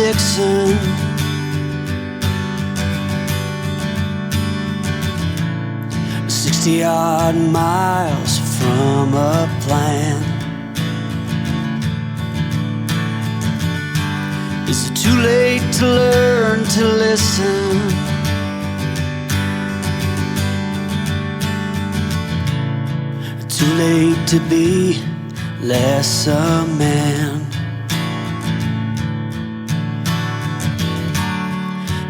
vixen. 60-odd miles from a plan. Is it too late to learn to listen? Too late to be less a man.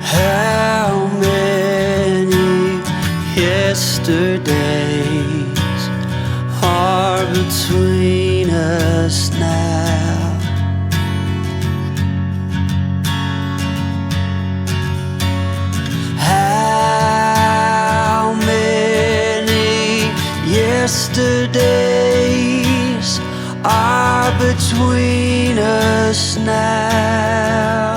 How many yesterdays are between us now? How many yesterdays are between us now?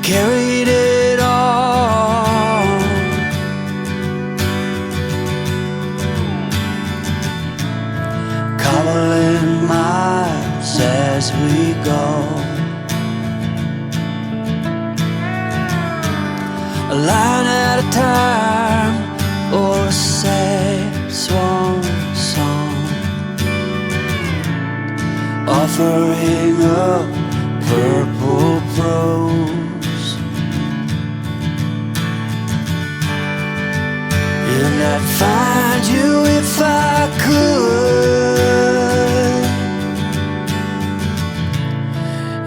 Carried it on, cobbling miles as we go, a line at a time, or a sad swan song, offering up purple prose. And I'd find you if I could,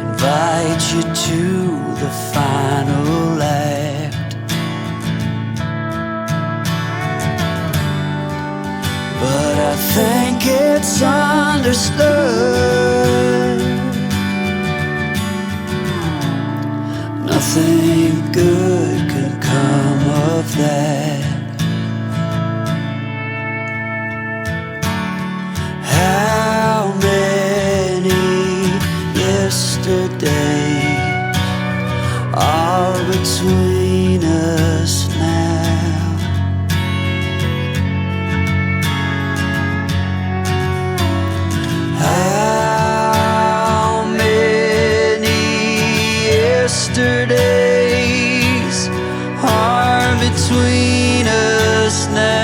invite you to the final act. But I think it's understood nothing good can come of that. How many yesterdays are between us now? How many yesterdays are between us now?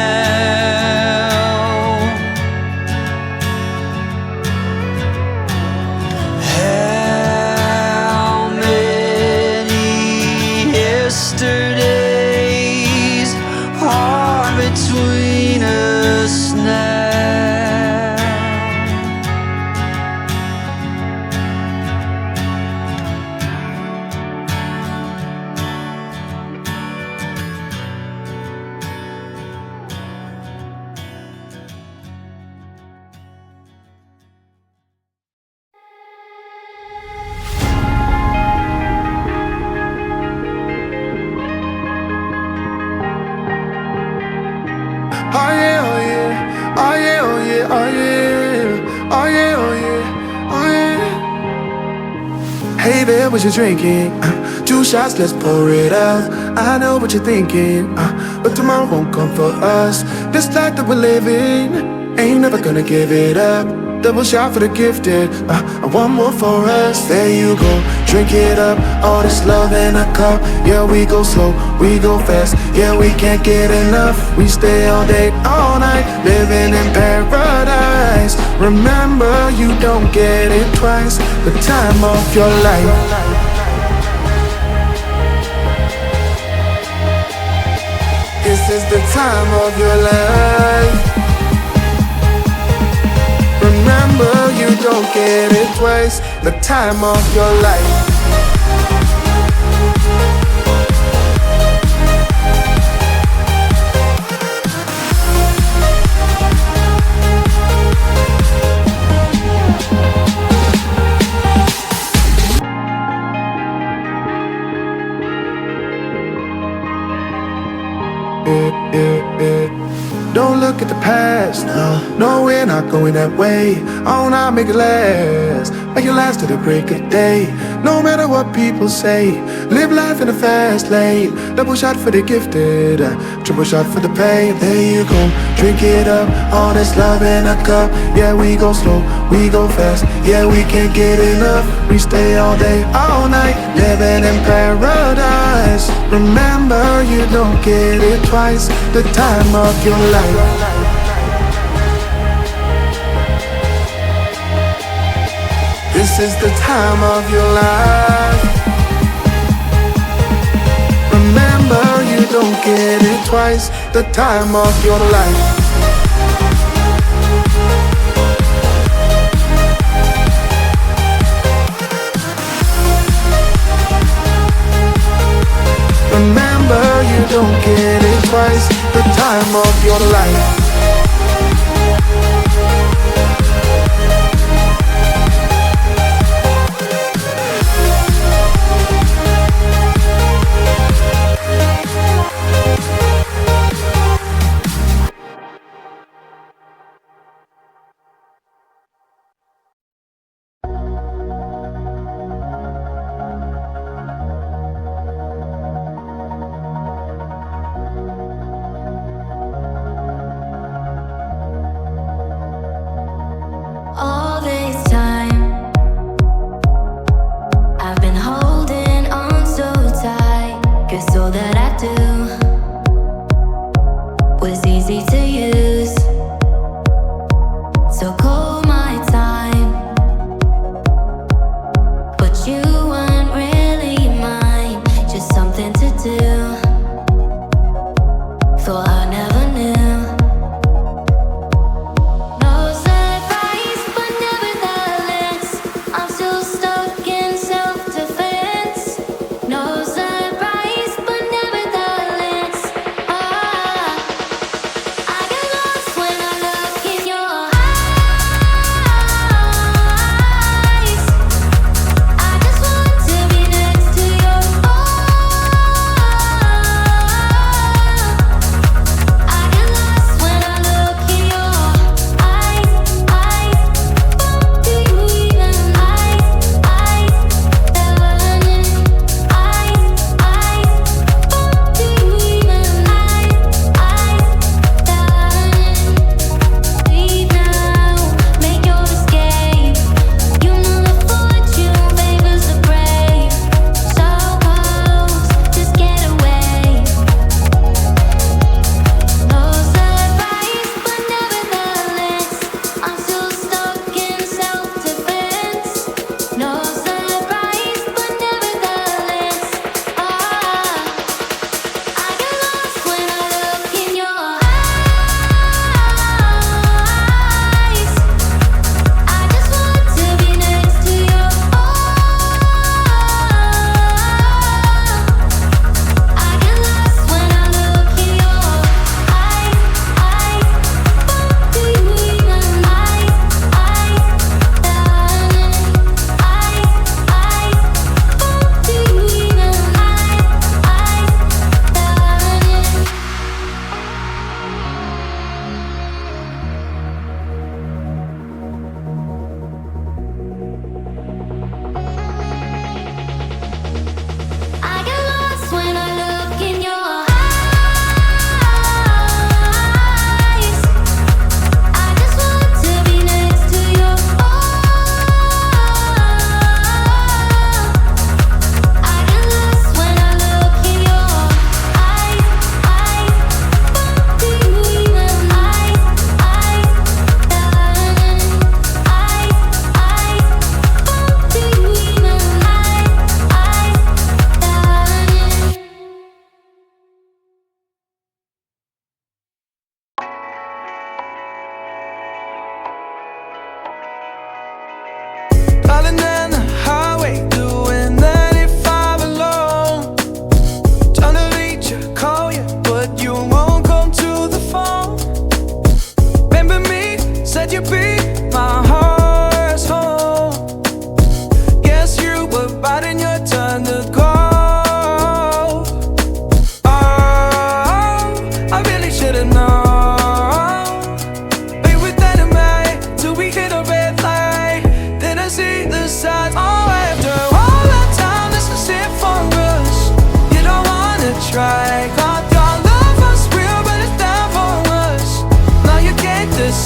Yesterdays are between us now. Oh yeah, oh yeah, oh yeah, oh yeah, oh yeah, oh yeah, oh yeah, oh yeah. Hey there, what you drinking? 2 shots, let's pour it out. I know what you're thinking, but tomorrow won't come for us. This life that we're living, ain't never gonna give it up. Double shot for the gifted, and one more for us. There you go, drink it up. All this love in a cup. Yeah, we go slow, we go fast. Yeah, we can't get enough. We stay all day, all night, living in paradise. Remember, you don't get it twice. The time of your life. This is the time of your life. Remember, you don't get it twice. The time of your life. Don't look at the past, no, we're not going that way. Oh, now make it last, make it last to the break of day. No matter what people say, live life in a fast lane. Double shot for the gifted, triple shot for the pain. There you go, drink it up, all this love in a cup. Yeah, we go slow, we go fast. Yeah, we can't get enough. We stay all day, all night, living in paradise. Remember, you don't get it twice. The time of your life. This is the time of your life. Remember, you don't get it twice. The time of your life. Remember, you don't get it twice. The time of your life. All this time, I've been holding on so tight, 'cause all that I do was easy to use. So call my time, but you weren't really mine, just something to do. Thought I never knew. I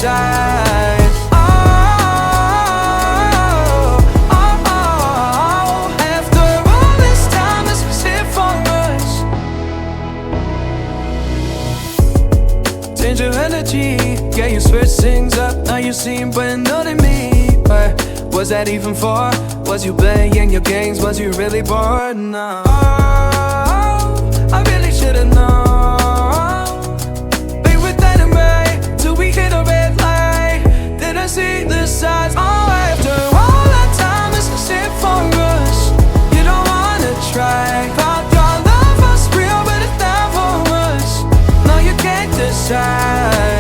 decide. Oh, oh, oh. After all this time, this was it for us. Change your energy, yeah, you switch things up. Now you seem brand new to me. But was that even for? Was you playing your games? Was you really bored? No. Oh, I really should've known. They were standing right till we hit a red light. Didn't see the signs. Oh, after all that time, this is it for us. You don't wanna try. Thought your love was real, but it's not for us. No, you can't decide.